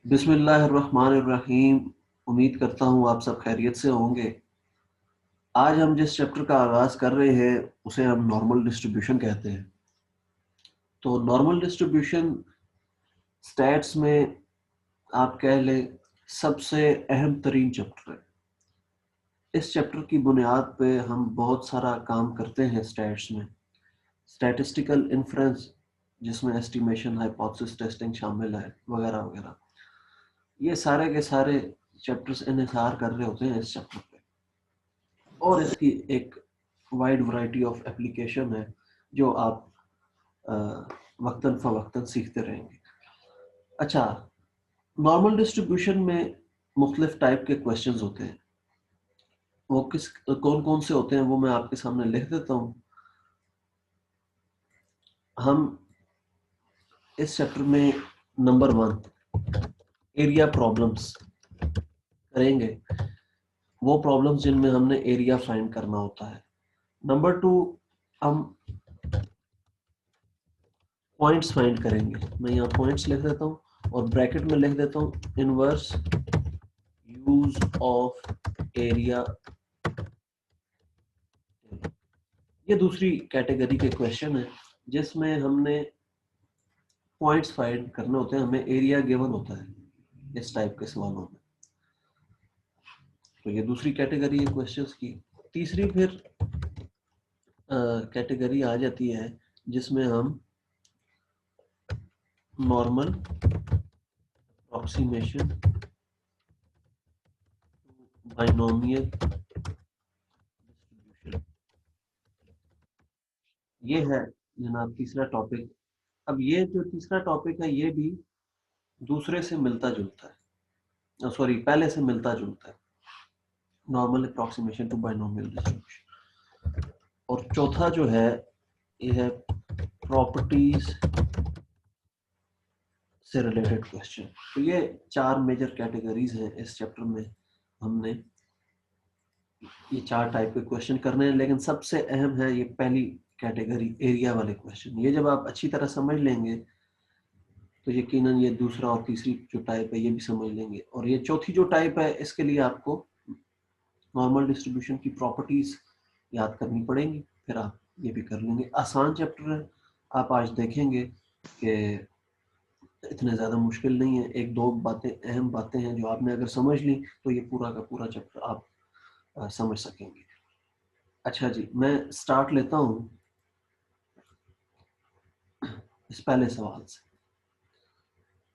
बिस्मिल्लाहिर्रहमानिर्रहीम। उम्मीद करता हूँ आप सब खैरियत से होंगे। आज हम जिस चैप्टर का आगाज कर रहे हैं उसे हम नॉर्मल डिस्ट्रीब्यूशन कहते हैं। तो नॉर्मल डिस्ट्रीब्यूशन स्टैट्स में आप कह लें सबसे अहम तरीन चैप्टर है। इस चैप्टर की बुनियाद पे हम बहुत सारा काम करते हैं स्टैट्स में। स्टैटिस्टिकल इन्फ्रेंस जिसमें एस्टिमेशन, हाइपोथेसिस टेस्टिंग शामिल है, वगैरह वगैरह। ये सारे के सारे चैप्टर्स इन्हिसार कर रहे होते हैं इस चैप्टर पे, और इसकी एक वाइड वैरायटी ऑफ एप्लीकेशन है जो आप वक्तन फवक्तन सीखते रहेंगे। अच्छा, नॉर्मल डिस्ट्रीब्यूशन में मुख्तलिफ टाइप के क्वेश्चंस होते हैं। वो कौन कौन से होते हैं वो मैं आपके सामने लिख देता हूँ। हम इस चैप्टर में नंबर 1 एरिया प्रॉब्लम्स करेंगे, वो प्रॉब्लम्स जिनमें हमने एरिया फाइंड करना होता है। नंबर 2 हम पॉइंट्स फाइंड करेंगे। मैं यहाँ पॉइंट्स लिख देता हूँ और ब्रैकेट में लिख देता हूँ इनवर्स यूज ऑफ एरिया। ये दूसरी कैटेगरी के क्वेश्चन है जिसमें हमने पॉइंट्स फाइंड करने होते हैं, हमें एरिया गिवन होता है इस टाइप के सवालों में। तो ये दूसरी कैटेगरी है क्वेश्चंस की। तीसरी फिर कैटेगरी आ जाती है जिसमें हम नॉर्मल अप्रोक्सीमेशन बाइनोमियल डिस्ट्रीब्यूशन, ये है जनाब तीसरा टॉपिक। अब ये जो तीसरा टॉपिक है ये भी दूसरे से मिलता जुलता है, सॉरी पहले से मिलता जुलता है, normal approximation to binomial distribution. और चौथा जो है ये है प्रॉपर्टीज से रिलेटेड क्वेश्चन। तो ये 4 मेजर कैटेगरीज हैं इस चैप्टर में। हमने ये 4 टाइप के क्वेश्चन करने हैं, लेकिन सबसे अहम है ये पहली कैटेगरी एरिया वाले क्वेश्चन। ये जब आप अच्छी तरह समझ लेंगे तो यकीनन ये दूसरा और तीसरी जो टाइप है ये भी समझ लेंगे। और ये चौथी जो टाइप है इसके लिए आपको नॉर्मल डिस्ट्रीब्यूशन की प्रॉपर्टीज याद करनी पड़ेंगी, फिर आप ये भी कर लेंगे। आसान चैप्टर है, आप आज देखेंगे कि इतने ज़्यादा मुश्किल नहीं है। एक दो बातें, अहम बातें हैं जो आपने अगर समझ ली तो ये पूरा का पूरा चैप्टर आप समझ सकेंगे। अच्छा जी, मैं स्टार्ट लेता हूँ इस पहले सवाल से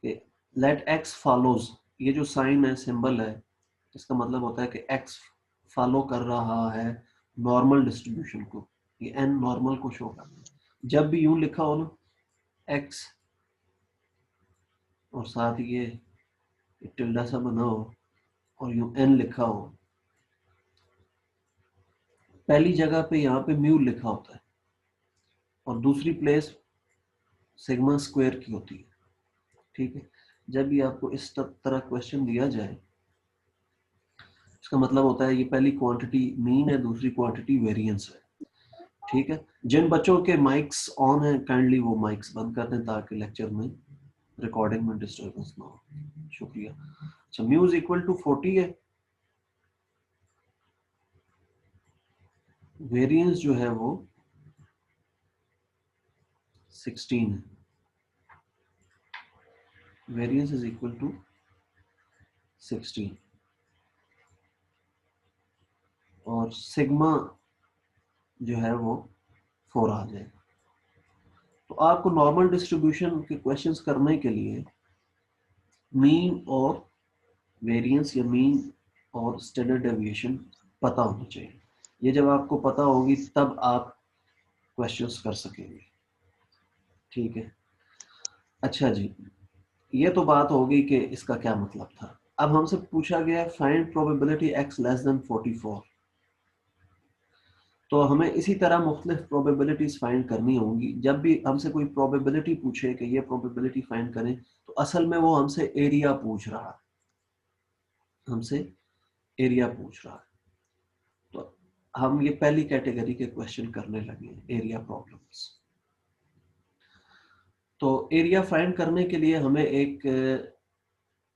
कि लेट एक्स फॉलोज, ये जो साइन है, सिंबल है, इसका मतलब होता है कि एक्स फॉलो कर रहा है नॉर्मल डिस्ट्रीब्यूशन को। ये एन नॉर्मल को शो करता है। जब भी यूं लिखा हो ना एक्स और साथ ये टिल्डा सा बना हो और यूं एन लिखा हो, पहली जगह पे यहाँ पे म्यू लिखा होता है और दूसरी प्लेस सिग्मा स्क्वायर की होती है। ठीक है, जब भी आपको इस तरह क्वेश्चन दिया जाए इसका मतलब होता है ये पहली क्वांटिटी मीन है, दूसरी क्वांटिटी वेरिएंस है। ठीक है, जिन बच्चों के माइक्स ऑन है काइंडली वो माइक्स बंद कर दें ताकि लेक्चर में रिकॉर्डिंग में डिस्टर्बेंस ना हो। शुक्रिया। अच्छा, म्यू इज इक्वल टू 40 है, वेरिएंस जो है वो 16 है। वेरिएंस इज इक्वल टू 16 और सिग्मा जो है वो 4 आ जाएगा। तो आपको नॉर्मल डिस्ट्रीब्यूशन के क्वेश्चंस करने के लिए मीन और वेरिएंस या मीन और स्टैंडर्ड डेविएशन पता होनी चाहिए। ये जब आपको पता होगी तब आप क्वेश्चंस कर सकेंगे। ठीक है, अच्छा जी, ये तो बात हो गई कि इसका क्या मतलब था। अब हमसे पूछा गया find probability x less than 44। तो हमें इसी तरह मुख्तलिफ प्रोबेबिलिटीज फाइंड करनी होंगी। जब भी हमसे कोई प्रोबेबिलिटी पूछे कि ये प्रोबेबिलिटी फाइंड करें तो असल में वो हमसे एरिया पूछ रहा है, हमसे एरिया पूछ रहा है। तो हम ये पहली कैटेगरी के क्वेश्चन करने लगे हैं, एरिया प्रॉब्लम्स। तो एरिया फाइंड करने के लिए हमें एक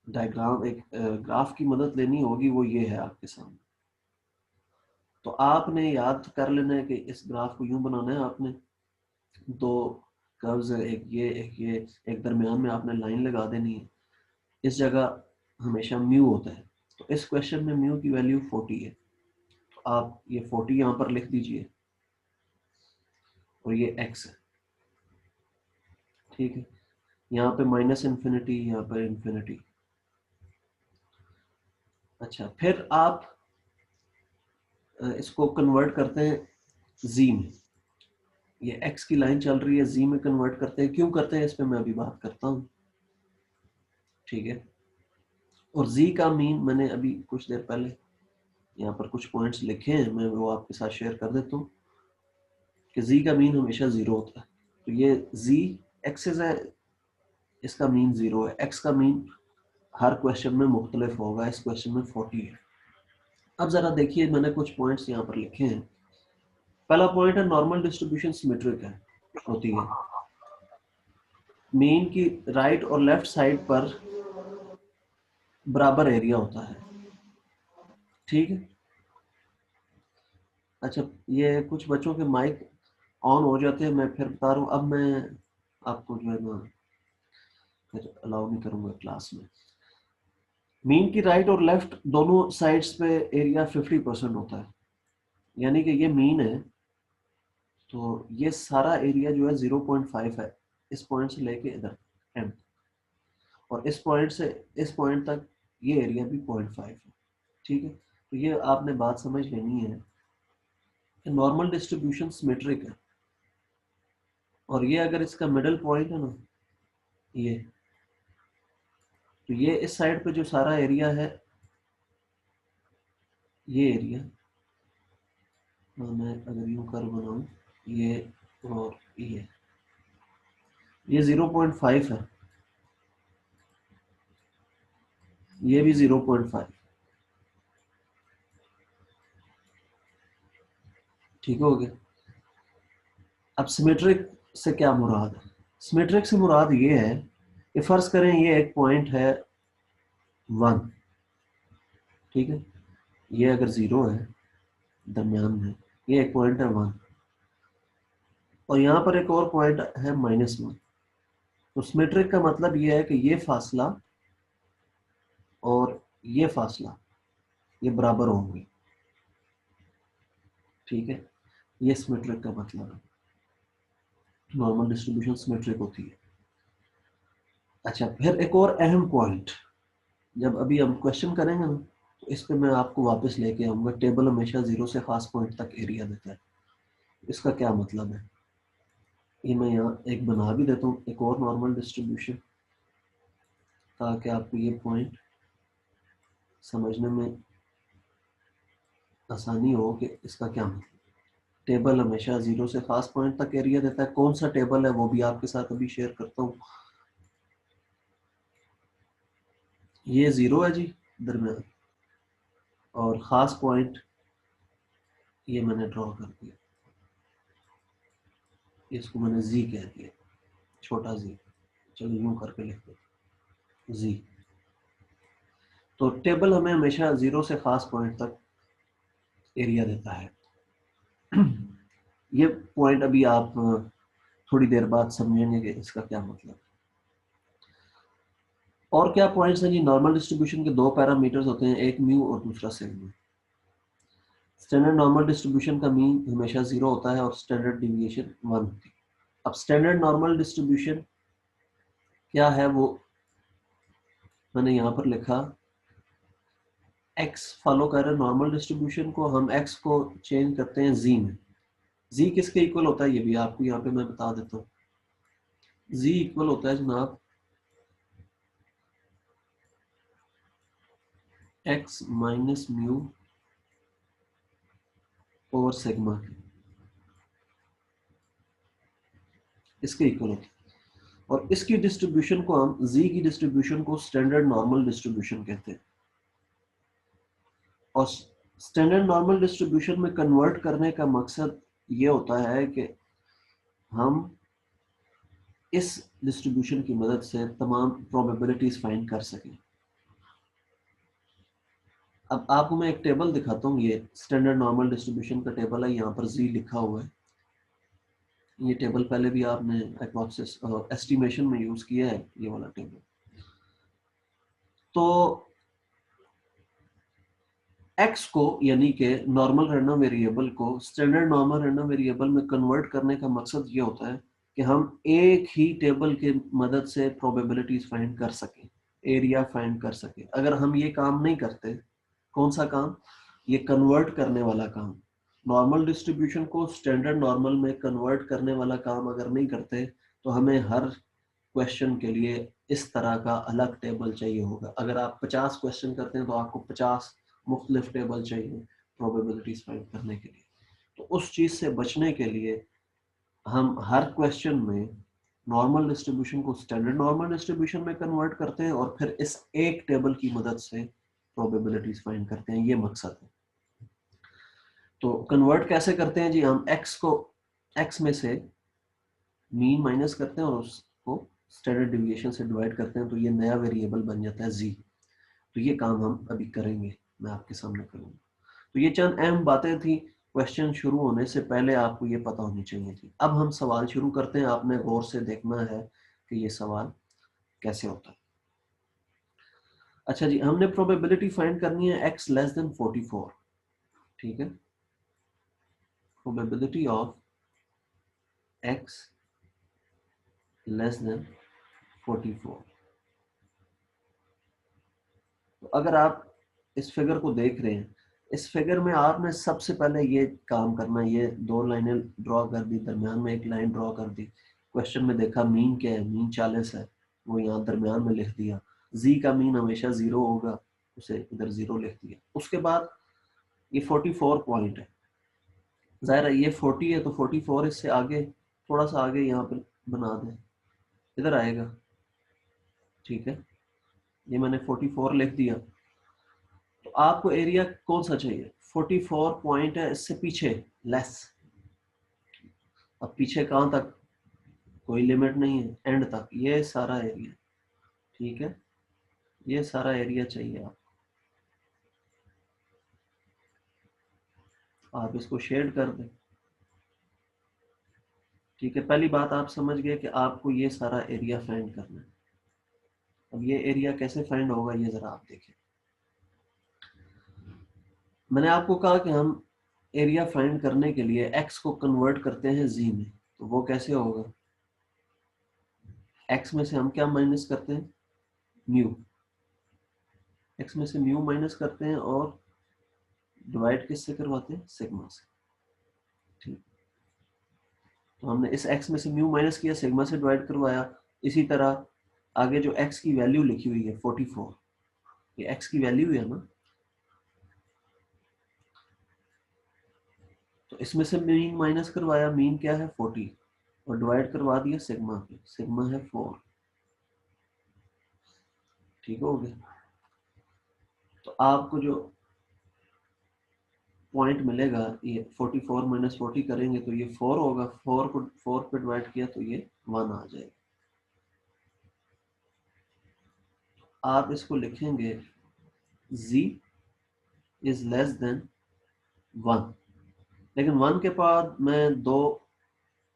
डायग्राम, एक ग्राफ की मदद लेनी होगी, वो ये है आपके सामने। तो आपने याद कर लेना है कि इस ग्राफ को यूं बनाना है। आपने दो कर्व्स है, एक ये, एक दरमियान में आपने लाइन लगा देनी है। इस जगह हमेशा म्यू होता है, तो इस क्वेश्चन में म्यू की वैल्यू 40 है, तो आप ये 40 यहाँ पर लिख दीजिए और ये x है, ठीक है। यहाँ पे माइनस इन्फिनिटी, यहाँ पर इन्फिनिटी। अच्छा, फिर आप इसको कन्वर्ट करते हैं z में। ये x की लाइन चल रही है, z में कन्वर्ट करते हैं। क्यों करते हैं इस पे मैं अभी बात करता हूँ, ठीक है। और z का मीन मैंने अभी कुछ देर पहले यहाँ पर कुछ पॉइंट्स लिखे हैं, मैं वो आपके साथ शेयर कर देता हूँ कि z का मीन हमेशा 0 होता है। तो ये z एक्सिस है, इसका मीन 0 है। x का मीन हर क्वेश्चन में मुख्तलिफ होगा, इस क्वेश्चन में 40 है। अब जरा देखिए, मैंने कुछ पॉइंट्स यहाँ पर लिखे हैं। पहला पॉइंट है नॉर्मल डिस्ट्रीब्यूशन सिमेट्रिक है, होती है। मीन की राइट और लेफ्ट साइड पर बराबर एरिया होता है, ठीक है। अच्छा, ये कुछ बच्चों के माइक ऑन हो जाते हैं, मैं फिर बता रहा हूँ। अब मैं आपको जो है ना फिर अलाउ नहीं करूंगा क्लास में। मीन की राइट और लेफ्ट दोनों साइड्स पे एरिया 50% होता है, यानी कि ये मीन है, तो ये सारा एरिया जो है 0.5 है, इस पॉइंट से लेके इधर एंड, और इस पॉइंट से इस पॉइंट तक ये एरिया भी 0.5 है, ठीक है। तो ये आपने बात समझ लेनी है कि नॉर्मल डिस्ट्रीब्यूशन सिमेट्रिक है, और ये अगर इसका मिडल पॉइंट है ना, ये, तो ये इस साइड पे जो सारा एरिया है, ये एरिया, मैं अगर यूं कर बनाऊं, ये और ये 0.5 है, ये भी 0.5, ठीक हो गया। अब सिमेट्रिक से क्या मुराद है? सिमेट्रिक से मुराद ये है कि फर्ज करें ये एक पॉइंट है 1, ठीक है। ये अगर 0 है दरमियान में, ये एक पॉइंट है 1, और यहाँ पर एक और पॉइंट है -1। तो सिमेट्रिक का मतलब ये है कि ये फासला और ये फासला ये बराबर होंगे, ठीक है। ये सिमेट्रिक का मतलब है, नॉर्मल डिस्ट्रीब्यूशन सिमेट्रिक होती है। अच्छा, फिर एक और अहम पॉइंट, जब अभी हम क्वेश्चन करेंगे ना, तो इस पे मैं आपको वापस लेके आऊंगा। टेबल हमेशा 0 से खास पॉइंट तक एरिया देता है, इसका क्या मतलब है, ये मैं यहाँ एक बना भी देता हूँ, एक और नॉर्मल डिस्ट्रीब्यूशन, ताकि आपको ये पॉइंट समझने में आसानी हो कि इसका क्या मतलब। टेबल हमेशा 0 से खास पॉइंट तक एरिया देता है। कौन सा टेबल है वो भी आपके साथ अभी शेयर करता हूँ। ये 0 है जी दरमियान, और खास पॉइंट ये मैंने ड्रॉ कर दिया, इसको मैंने जी कह दिया, छोटा जी, चलो यूं करके लिख दो जी। तो टेबल हमें हमेशा 0 से खास पॉइंट तक एरिया देता है। ये पॉइंट अभी आप थोड़ी देर बाद समझेंगे कि इसका क्या मतलब। और क्या पॉइंट्स हैं जी? नॉर्मल डिस्ट्रीब्यूशन के दो पैरामीटर्स होते हैं, एक म्यू और दूसरा सिग्मा। स्टैंडर्ड नॉर्मल डिस्ट्रीब्यूशन का मीन हमेशा 0 होता है और स्टैंडर्ड डिविएशन 1 होती है। अब स्टैंडर्ड नॉर्मल डिस्ट्रीब्यूशन क्या है वो मैंने यहाँ पर लिखा, x फॉलो कर रहे नॉर्मल डिस्ट्रीब्यूशन को, हम x को चेंज करते हैं z में। z किसके इक्वल होता है ये भी आपको यहाँ पे मैं बता देता हूँ। z इक्वल होता है जनाब x minus mu over sigma के, इसके इक्वल होता है। और इसकी डिस्ट्रीब्यूशन को हम z की डिस्ट्रीब्यूशन को स्टैंडर्ड नॉर्मल डिस्ट्रीब्यूशन कहते हैं। और स्टैंडर्ड नॉर्मल डिस्ट्रीब्यूशन में कन्वर्ट करने का मकसद ये होता है कि हम इस डिस्ट्रीब्यूशन की मदद से तमाम प्रोबेबिलिटीज फाइंड कर सकें। अब आपको मैं एक टेबल दिखाता हूँ, ये स्टैंडर्ड नॉर्मल डिस्ट्रीब्यूशन का टेबल है, यहाँ पर जी लिखा हुआ है। ये टेबल पहले भी आपने हाइपोथेसिस एस्टिमेशन में यूज किया है, ये वाला टेबल। तो x को यानी कि नॉर्मल रैंडम वेरिएबल को स्टैंडर्ड नॉर्मल रैंडम वेरिएबल में कन्वर्ट करने का मकसद ये होता है कि हम एक ही टेबल के मदद से प्रोबेबिलिटीज फाइंड कर सकें, एरिया फाइंड कर सकें। अगर हम ये काम नहीं करते, कौन सा काम, ये कन्वर्ट करने वाला काम, नॉर्मल डिस्ट्रीब्यूशन को स्टैंडर्ड नॉर्मल में कन्वर्ट करने वाला काम अगर नहीं करते, तो हमें हर क्वेश्चन के लिए इस तरह का अलग टेबल चाहिए होगा। अगर आप 50 क्वेश्चन करते हैं तो आपको 50 मुख्तलिफ टेबल चाहिए प्रोबेबिलिटीज फाइंड करने के लिए। तो उस चीज से बचने के लिए हम हर क्वेश्चन में नॉर्मल डिस्ट्रीब्यूशन को स्टैंडर्ड नॉर्मल डिस्ट्रीब्यूशन में कन्वर्ट करते हैं और फिर इस एक टेबल की मदद से प्रोबेबिलिटीज फाइंड करते हैं। ये मकसद है। तो कन्वर्ट कैसे करते हैं जी, हम x में से मीन माइनस करते हैं और उसको स्टैंडर्ड डिविएशन से डिवाइड करते हैं, तो ये नया वेरिएबल बन जाता है z। तो ये काम हम अभी करेंगे, मैं आपके सामने करूंगा। तो ये चंद अहम बातें थी, क्वेश्चन शुरू होने से पहले आपको ये पता होनी चाहिए थी। अब हम सवाल शुरू करते हैं, आपने गौर से देखना है कि ये सवाल कैसे होता है। अच्छा जी, हमने प्रोबेबिलिटी फाइंड करनी है x लेस देन 44, ठीक है। Probability of x less than 44। तो अगर आप इस फिगर को देख रहे हैं, इस फिगर में आपने सबसे पहले ये काम करना है, ये दो लाइनें ड्रॉ कर दी, दरमियान में एक लाइन ड्रॉ कर दी। क्वेश्चन में देखा मीन क्या है, मीन 40 है, वो यहाँ दरमियान में लिख दिया। जी का मीन हमेशा 0 होगा, उसे इधर 0 लिख दिया। उसके बाद ये 44 पॉइंट है, जाहिर है ये 40 है तो 44 इससे आगे, थोड़ा सा आगे यहाँ पर बना दें, इधर आएगा, ठीक है। ये मैंने 44 लिख दिया। तो आपको एरिया कौन सा चाहिए, 44 पॉइंट है, इससे पीछे लेस। अब पीछे कहां तक, कोई लिमिट नहीं है, एंड तक, ये सारा एरिया, ठीक है। ये सारा एरिया चाहिए आप इसको शेड कर दें, ठीक है। पहली बात आप समझ गए कि आपको ये सारा एरिया फाइंड करना है। अब ये एरिया कैसे फाइंड होगा, ये जरा आप देखें। मैंने आपको कहा कि हम एरिया फाइंड करने के लिए x को कन्वर्ट करते हैं z में, तो वो कैसे होगा, x में से हम क्या माइनस करते हैं, म्यू, x में से म्यू माइनस करते हैं और डिवाइड किससे करवाते हैं, सिग्मा से, ठीक। तो हमने इस x में से म्यू माइनस किया, सिग्मा से डिवाइड करवाया। इसी तरह आगे जो x की वैल्यू लिखी हुई है 44, ये x की वैल्यू है ना, तो इसमें से मीन माइनस करवाया, मीन क्या है 40, और डिवाइड करवा दिया सिग्मा पे, सिग्मा है 4, ठीक हो गया। तो आपको जो पॉइंट मिलेगा, ये 44 माइनस 40 करेंगे तो ये 4 होगा, 4 को 4 पे डिवाइड किया तो ये 1 आ जाएगा। आप इसको लिखेंगे z इज लेस देन 1, लेकिन 1 के बाद मैं 2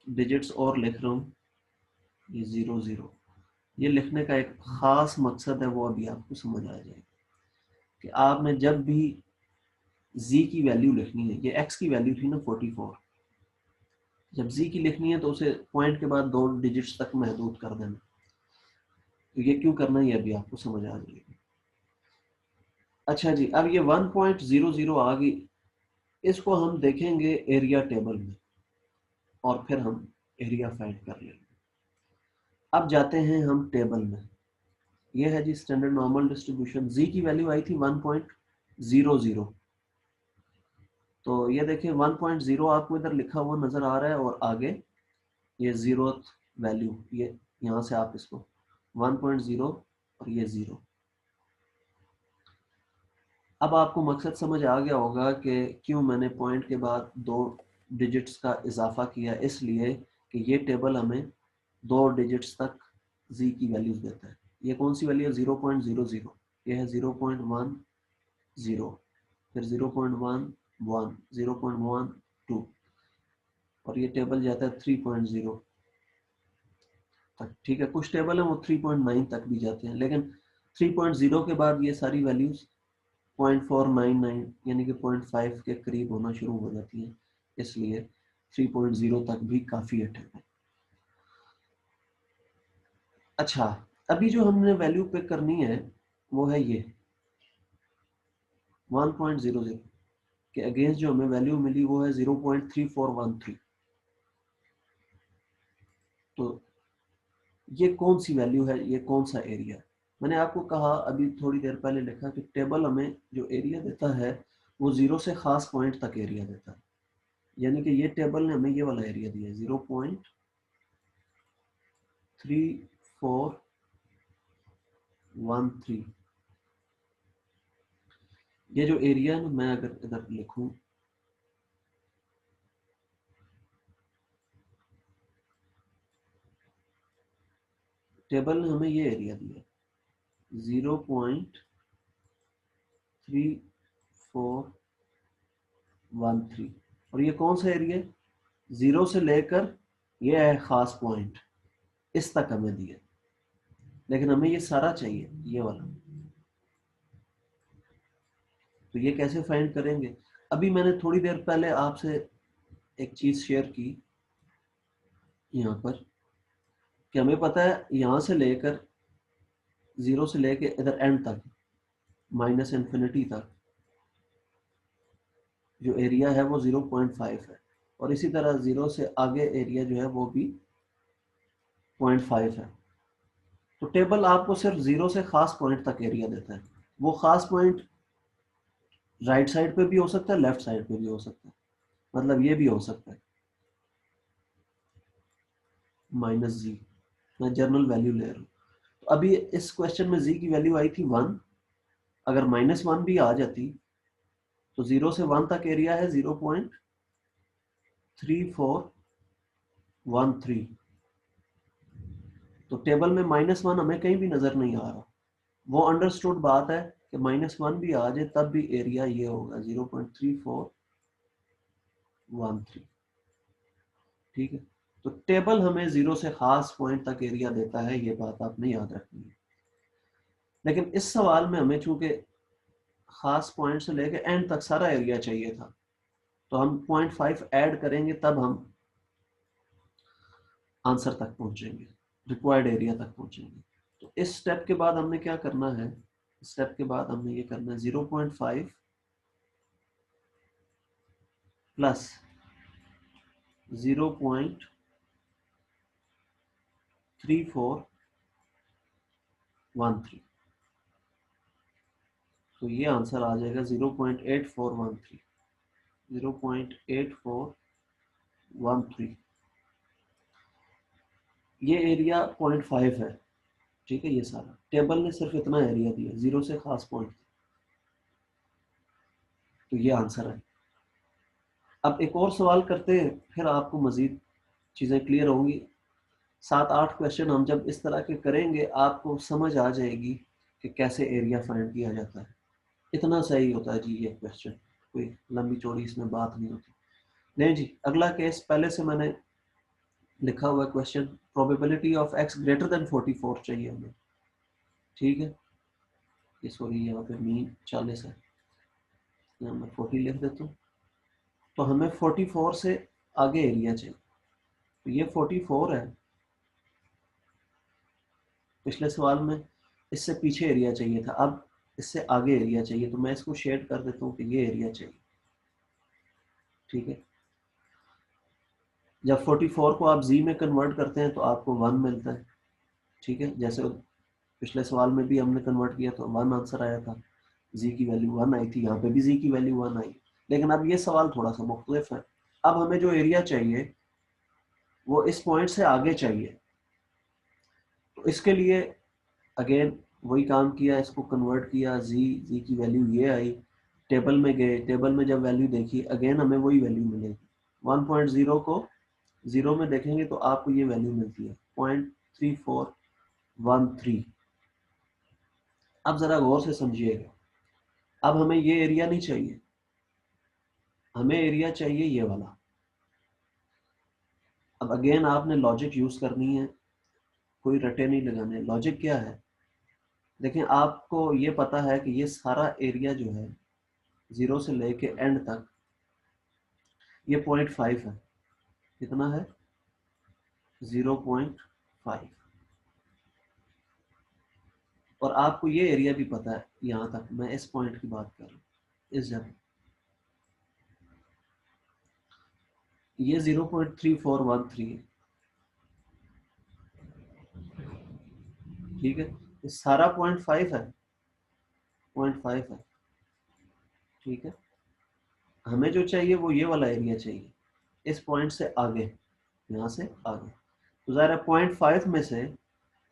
डिजिट्स और लिख रहा हूँ, ये 0 0। ये लिखने का एक खास मकसद है, वो अभी आपको समझ आ जाएगा कि आपने जब भी z की वैल्यू लिखनी है, ये x की वैल्यू थी ना 44, जब z की लिखनी है तो उसे पॉइंट के बाद 2 डिजिट्स तक महदूद कर देना। तो ये क्यों करना है, ये अभी आपको समझ आ जाएगा। अच्छा जी, अब ये 1.00 आ गई, इसको हम देखेंगे एरिया टेबल में और फिर हम एरिया फाइंड कर लेंगे। अब जाते हैं हम टेबल में, ये है जी स्टैंडर्ड नॉर्मल डिस्ट्रीब्यूशन, z की वैल्यू आई थी 1.00, तो ये देखिए 1.0 आपको इधर लिखा हुआ नजर आ रहा है और आगे ये 0th वैल्यू, ये यहाँ से आप इसको 1.0 और ये 0। अब आपको मकसद समझ आ गया होगा कि क्यों मैंने पॉइंट के बाद 2 डिजिट्स का इजाफा किया, इसलिए कि ये टेबल हमें 2 डिजिट्स तक z की वैल्यूज देता है। ये कौन सी वैल्यू है, 0.00, ये है 0.10, फिर 0.1 0.12 और ये टेबल जाता है 3.0 तक। ठीक है, कुछ टेबल है वो 3.9 तक भी जाते हैं, लेकिन 3.0 के बाद ये सारी वैल्यूज 0.499 यानी कि 0.5 के करीब होना शुरू हो जाती है, इसलिए 3.0 तक भी काफ़ी है टेबल। अच्छा, अभी जो हमने वैल्यू पिक करनी है वो है ये 1.00 के अगेंस्ट जो हमें वैल्यू मिली वो है 0.3413। तो ये कौन सी वैल्यू है, ये कौन सा एरिया? मैंने आपको कहा अभी थोड़ी देर पहले लिखा कि टेबल हमें जो एरिया देता है वो 0 से खास पॉइंट तक एरिया देता है, यानी कि ये टेबल ने हमें ये वाला एरिया दिया है 0.3413। ये जो एरिया है मैं अगर इधर लिखूं, टेबल ने हमें ये एरिया दिया 0.3413। और ये कौन सा एरिया है? 0 से लेकर ये है खास पॉइंट, इस तक हमें दिया, लेकिन हमें ये सारा चाहिए ये वाला। तो ये कैसे फाइंड करेंगे? अभी मैंने थोड़ी देर पहले आपसे एक चीज शेयर की यहाँ पर कि हमें पता है यहाँ से लेकर 0 से लेकर इधर एंड तक माइनस इन्फिनिटी तक जो एरिया है वो 0.5 है, और इसी तरह 0 से आगे एरिया जो है वो भी 0.5 है। तो टेबल आपको सिर्फ 0 से खास पॉइंट तक एरिया देता है। वो खास पॉइंट राइट साइड पे भी हो सकता है, लेफ्ट साइड पे भी हो सकता है, मतलब ये भी हो सकता है -g। मैं जनरल वैल्यू ले रहा हूँ। तो अभी इस क्वेश्चन में z की वैल्यू आई थी 1, अगर -1 भी आ जाती तो 0 से 1 तक एरिया है 0.3413। तो टेबल में -1 हमें कहीं भी नजर नहीं आ रहा। वो अंडरस्टूड बात है कि -1 भी आ जाए तब भी एरिया ये होगा 0.3413। ठीक है, तो टेबल हमें 0 से खास पॉइंट तक एरिया देता है, ये बात आपने याद रखनी है। लेकिन इस सवाल में हमें चूंकि खास पॉइंट से लेकर एंड तक सारा एरिया चाहिए था, तो हम 0.5 ऐड करेंगे तब हम आंसर तक पहुंचेंगे, रिक्वायर्ड एरिया तक पहुंचेंगे। तो इस स्टेप के बाद हमने क्या करना है? स्टेप के बाद हमने ये करना है 0.5 प्लस 0.3413। तो ये आंसर आ जाएगा 0.8413। 0.8413। ये एरिया 0.5 है। ठीक है, ये सारा टेबल ने सिर्फ इतना एरिया दिया 0 से खास पॉइंट, तो ये आंसर है। अब एक और सवाल करते हैं, फिर आपको मजीद चीज़ें क्लियर होंगी। 7-8 क्वेश्चन हम जब इस तरह के करेंगे आपको समझ आ जाएगी कि कैसे एरिया फाइंड किया जाता है। इतना सही होता है जी ये क्वेश्चन, कोई लंबी चौड़ी इसमें बात नहीं होती। नहीं जी, अगला केस पहले से मैंने लिखा हुआ question, probability of x greater than 44 चाहिए हमें। ठीक है, ये सॉरी यहाँ पे मीन 40 है, यहाँ मैं 40 लिख देता हूँ। तो हमें 44 से आगे एरिया चाहिए, तो ये 44 है। पिछले सवाल में इससे पीछे एरिया चाहिए था, अब इससे आगे एरिया चाहिए, तो मैं इसको शेड कर देता हूँ कि ये एरिया चाहिए। ठीक है, जब 44 को आप जी में कन्वर्ट करते हैं तो आपको 1 मिलता है। ठीक है, जैसे पिछले सवाल में भी हमने कन्वर्ट किया तो 1 आंसर आया था, जी की वैल्यू 1 आई थी, यहाँ पे भी जी की वैल्यू 1 आई। लेकिन अब ये सवाल थोड़ा सा मुख्तलिफ है। अब हमें जो एरिया चाहिए वो इस पॉइंट से आगे चाहिए, तो इसके लिए अगेन वही काम किया, इसको कन्वर्ट किया, जी की वैल्यू ये आई। टेबल में गए, टेबल में जब वैल्यू देखी अगेन हमें वही वैल्यू मिलेगी। 1.0 को 0 में देखेंगे तो आपको ये वैल्यू मिलती है 0.3413। अब जरा गौर से समझिएगा, अब हमें ये एरिया नहीं चाहिए, हमें एरिया चाहिए ये वाला। अब अगेन आपने लॉजिक यूज करनी है, कोई रटे नहीं लगाने। लॉजिक क्या है, देखिए आपको ये पता है कि ये सारा एरिया जो है 0 से लेके एंड तक ये 0.5 है। कितना है? 0.5। और आपको ये एरिया भी पता है यहां तक, मैं इस पॉइंट की बात कर रहा हूँ, इस जगह ये 0.3413 है। ठीक है, ये सारा 0.5 है, 0.5 है। ठीक है, हमें जो चाहिए वो ये वाला एरिया चाहिए, इस पॉइंट से आगे, यहाँ से आगे। तो ज़रा 0.5 में से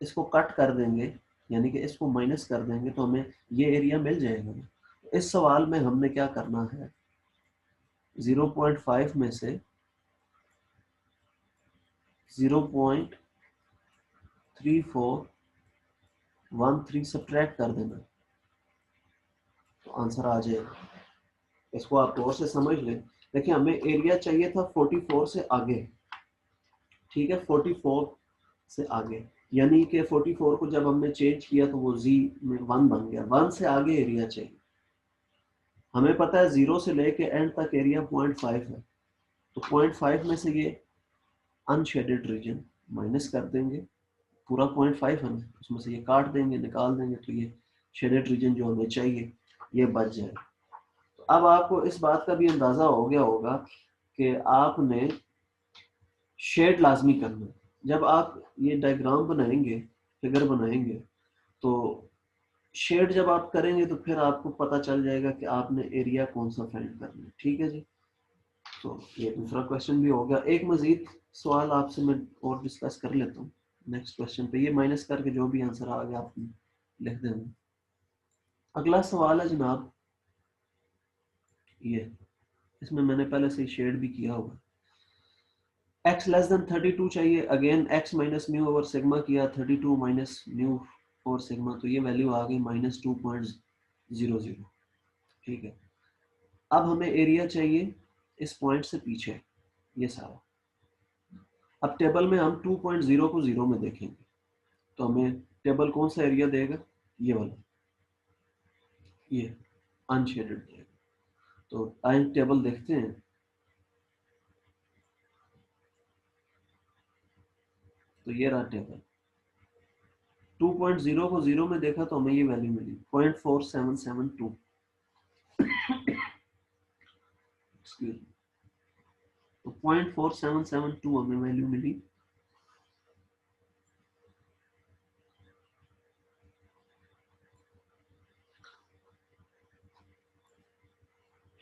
इसको कट कर देंगे, यानी कि इसको माइनस कर देंगे, तो हमें ये एरिया मिल जाएगा। इस सवाल में हमने क्या करना है, 0.5 में से 0.3413 सब्ट्रैक्ट कर देना, तो आंसर आ जाएगा। इसको आप गौर से समझ लें। देखिए हमें एरिया चाहिए था 44 से आगे। ठीक है, 44 से आगे, यानी कि 44 को जब हमने चेंज किया तो वो जी में 1 बन गया। 1 से आगे एरिया चाहिए। हमें पता है 0 से लेके एंड तक एरिया 0.5 है, तो 0.5 में से ये अनशेडेड रीजन माइनस कर देंगे। पूरा 0.5 है ना, उसमें से ये काट देंगे, निकाल देंगे, तो ये शेडेड रीजन जो हमें चाहिए ये बच जाएगा। तो अब आपको इस बात का भी अंदाजा हो गया होगा कि आपने शेड लाजमी करना है। जब आप ये डायग्राम बनाएंगे, फिगर बनाएंगे, तो शेड जब आप करेंगे तो फिर आपको पता चल जाएगा कि आपने एरिया कौन सा फाइंड करना है। ठीक है जी, तो ये दूसरा क्वेश्चन भी हो गया। एक मजीद सवाल आपसे मैं और डिस्कस कर लेता हूँ नेक्स्ट क्वेश्चन पे। ये माइनस करके जो भी आंसर आ गया आप लिख देंगे। अगला सवाल है जनाब ये, इसमें मैंने पहले से शेड भी किया होगा। x लेस देन 32 चाहिए। Again x minus mu over sigma किया, 32 माइनस म्यू ओवर सिग्मा, तो ये वैल्यू आ गई -2.00। ठीक है, अब हमें एरिया चाहिए इस पॉइंट से पीछे ये सारा। अब टेबल में हम 2.0 को 0 में देखेंगे, तो हमें टेबल कौन सा एरिया देगा, ये वाला, ये अनशेडेड देगा। तो टाइम टेबल देखते हैं। तो ये रहा टेबल, 2.0 को 0 में देखा तो हमें ये वैल्यू मिली 0.4772। तो 0.4772 हमें वैल्यू मिली।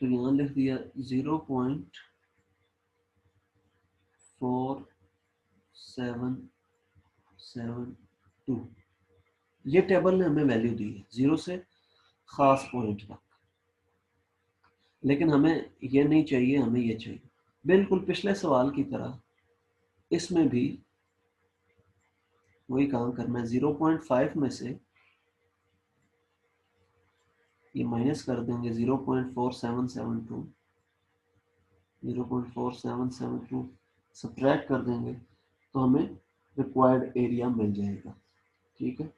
तो यहाँ लिख दिया 0.4772। ये टेबल ने हमें वैल्यू दी है 0 से खास पॉइंट तक, लेकिन हमें ये नहीं चाहिए, हमें ये चाहिए। बिल्कुल पिछले सवाल की तरह इसमें भी वही काम करना है। 0.5 में से ये माइनस कर देंगे 0.4772, 0.4772 सब्ट्रैक्ट कर देंगे, तो हमें रिक्वायर्ड एरिया मिल जाएगा। ठीक है,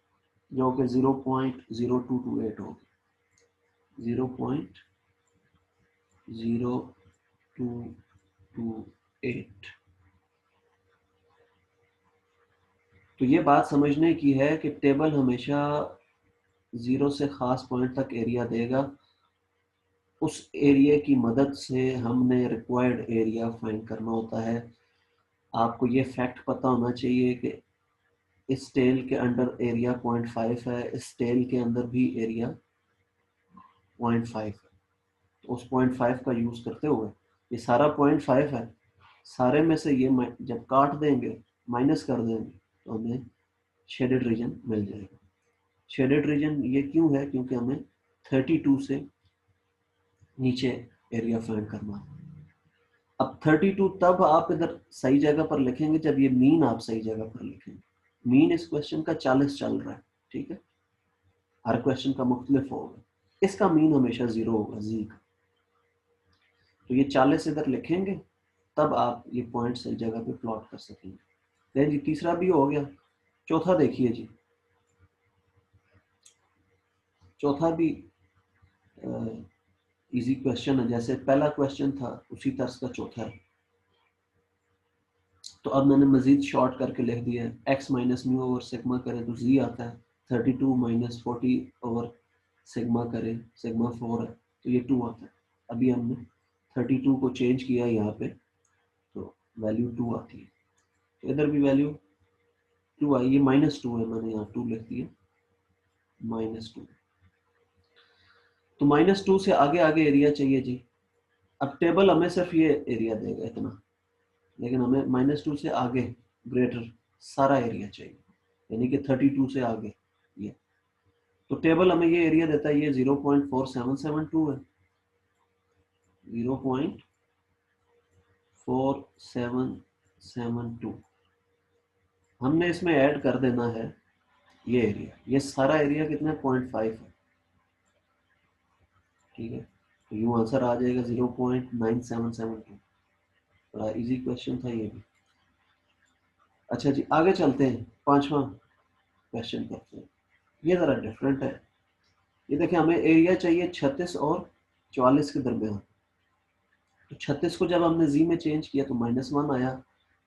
जो कि 0.0228 होगा, 0.0228। तो ये बात समझने की है कि टेबल हमेशा 0 से खास पॉइंट तक एरिया देगा। उस एरिया की मदद से हमने रिक्वायर्ड एरिया फाइंड करना होता है। आपको ये फैक्ट पता होना चाहिए कि इस टेल के अंडर एरिया 0.5 है, इस टेल के अंदर भी एरिया 0.5 है। तो उस 0.5 का यूज करते हुए ये सारा 0.5 है, सारे में से ये जब काट देंगे, माइनस कर देंगे, तो हमें शेडेड रीजन मिल जाएगा। शेडेड रीजन ये क्यों है, क्योंकि हमें 32 से नीचे एरिया फाइंड करना है। अब 32 तब आप इधर सही जगह पर लिखेंगे जब ये मीन आप सही जगह पर लिखेंगे। मीन इस क्वेश्चन का 40 चल रहा है। ठीक है, हर क्वेश्चन का मुख्तलिफ होगा, इसका मीन हमेशा 0 होगा, जी का। तो ये 40 इधर लिखेंगे, तब आप ये पॉइंट्स एक जगह पे प्लॉट कर सकेंगे। देन जी तीसरा भी हो गया। चौथा देखिए जी, चौथा भी इजी क्वेश्चन है, जैसे पहला क्वेश्चन था उसी तरह का चौथा है। तो अब मैंने मजीद शॉर्ट करके लिख दिया है, x minus mu over sigma करें तो जी आता है, 32 माइनस 40 ओवर सिग्मा करें, सिग्मा 4 है तो ये 2 आता है। अभी हमने 32 को चेंज किया यहाँ पे तो वैल्यू 2 आती है, तो इधर भी वैल्यू 2 आई, ये -2 है, मैंने यहाँ 2 लिख दिया, -2। तो -2 से आगे आगे एरिया चाहिए जी। अब टेबल हमें सिर्फ ये एरिया देगा इतना, लेकिन हमें -2 से आगे ग्रेटर सारा एरिया चाहिए, यानी कि 32 से आगे ये। तो टेबल हमें ये एरिया देता है, ये 0.4772 है, 0.4772। हमने इसमें ऐड कर देना है ये एरिया, ये सारा एरिया कितना 0.5 है, ठीक है। तो यूं आंसर आ जाएगा 0.9772। बड़ा इजी क्वेश्चन था ये भी। अच्छा जी आगे चलते हैं, पांचवा क्वेश्चन करते हैं। ये जरा डिफरेंट है। ये देखिए हमें एरिया चाहिए 36 और 44 के दरमियान। तो 36 को जब हमने जी में चेंज किया तो -1 आया,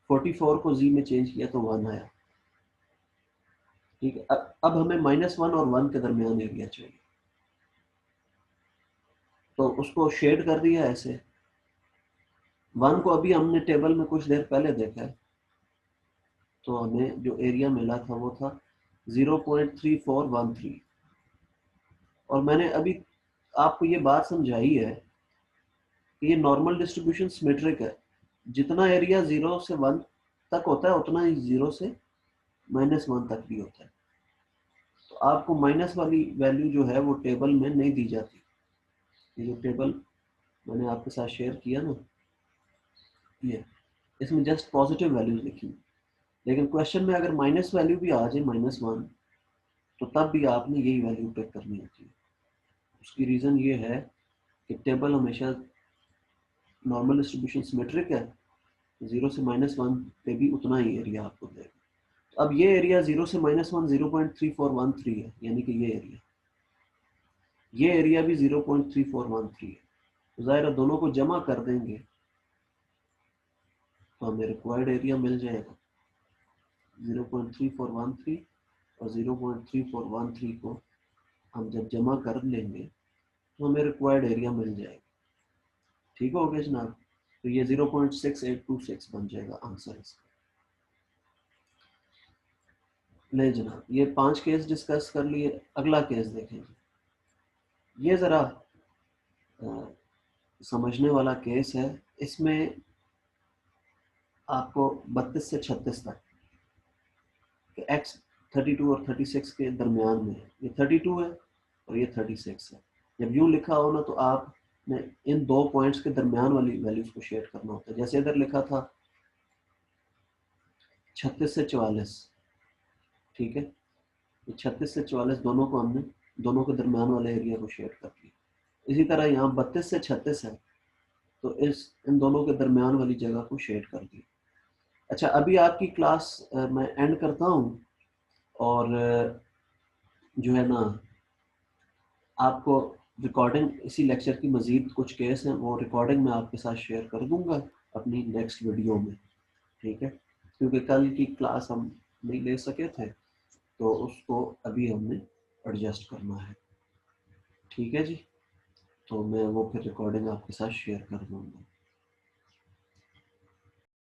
44 को जी में चेंज किया तो 1 आया, ठीक है। अब हमें -1 और 1 के दरमियान एरिया चाहिए, तो उसको शेड कर दिया ऐसे। 1 को अभी हमने टेबल में कुछ देर पहले देखा है, तो हमें जो एरिया मिला था वो था 0.3413। और मैंने अभी आपको ये बात समझाई है कि ये नॉर्मल डिस्ट्रीब्यूशन सिमेट्रिक है, जितना एरिया 0 से 1 तक होता है उतना ही 0 से -1 तक भी होता है। तो आपको माइनस वाली वैल्यू जो है वो टेबल में नहीं दी जाती। ये जो टेबल मैंने आपके साथ शेयर किया ना, ये इसमें जस्ट पॉजिटिव वैल्यूज लिखी, लेकिन क्वेश्चन में अगर माइनस वैल्यू भी आ जाए -1, तो तब भी आपने यही वैल्यू पिक करनी होती है। उसकी रीज़न ये है कि टेबल हमेशा नॉर्मल डिस्ट्रीब्यूशन सिमेट्रिक है, 0 से -1 पे भी उतना ही एरिया आपको देगा। अब ये एरिया 0 से -1 0.3413 है, यानी कि ये एरिया भी 0.3413 है। तो ज़ाहिर दोनों को जमा कर देंगे तो हमें रिक्वायर्ड एरिया मिल जाएगा 0.3413, और 0.3413 को हम जब जमा कर लेंगे तो हमें रिक्वायर्ड एरिया मिल जाएगा। ठीक हो गया जनाब। तो ये 0.6826 बन जाएगा आंसर इसका। ले जनाब, ये 5 केस डिस्कस कर लिए। अगला केस देखेंगे। ये ज़रा समझने वाला केस है। इसमें आपको 32 से 36 तक एक्स 32 और 36 के दरमियान में है। ये 32 है और ये 36 है। जब यूँ लिखा हो ना तो आपने इन दो पॉइंट्स के दरमियान वाली वैल्यूज को शेड करना होता है। जैसे इधर लिखा था 36 से 44, ठीक है। ये 36 से 44 दोनों को हमने दोनों के दरमियान वाले एरिया को शेड कर दिया। इसी तरह यहाँ 32 से 36 है, तो इन दोनों के दरमियान वाली जगह को शेड कर दी। अच्छा अभी आपकी क्लास मैं एंड करता हूँ, और जो है ना आपको रिकॉर्डिंग इसी लेक्चर की मज़ीद कुछ केस हैं वो रिकॉर्डिंग में आपके साथ शेयर कर दूंगा अपनी नेक्स्ट वीडियो में, ठीक है। क्योंकि कल की क्लास हम नहीं ले सके थे तो उसको अभी हमने एडजस्ट करना है, ठीक है जी। तो मैं वो फिर रिकॉर्डिंग आपके साथ शेयर कर दूंगा।